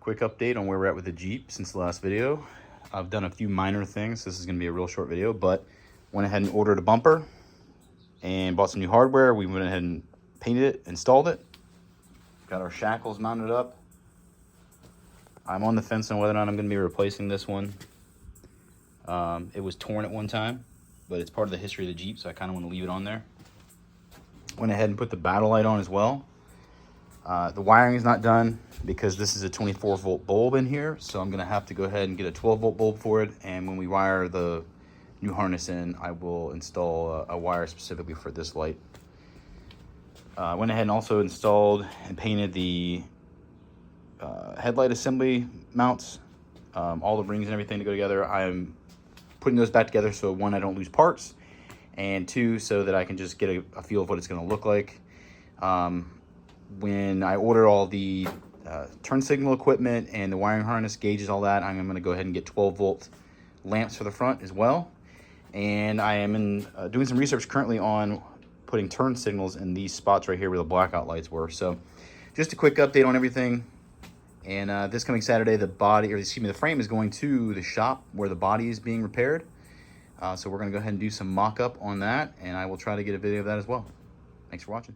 Quick update on where we're at with the Jeep since the last video. I've done a few minor things. This is going to be a real short video, but went ahead and ordered a bumper and bought some new hardware. We went ahead and painted it, installed it. Got our shackles mounted up. I'm on the fence on whether or not I'm going to be replacing this one. It was torn at one time, but it's part of the history of the Jeep, so I kind of want to leave it on there. Went ahead and put the battle light on as well. The wiring is not done because this is a 24-volt bulb in here, so I'm going to have to go ahead and get a 12-volt bulb for it, and when we wire the new harness in, I will install a wire specifically for this light. Went ahead and also installed and painted the headlight assembly mounts, all the rings and everything to go together. I'm putting those back together so one, I don't lose parts, and two, so that I can just get a feel of what it's going to look like. When I order all the turn signal equipment and the wiring harness, gauges, all that, I'm going to go ahead and get 12-volt lamps for the front as well. And I am doing some research currently on putting turn signals in these spots right here where the blackout lights were. So just a quick update on everything. And this coming Saturday, the frame is going to the shop where the body is being repaired. So we're going to go ahead and do some mock-up on that, and I will try to get a video of that as well. Thanks for watching.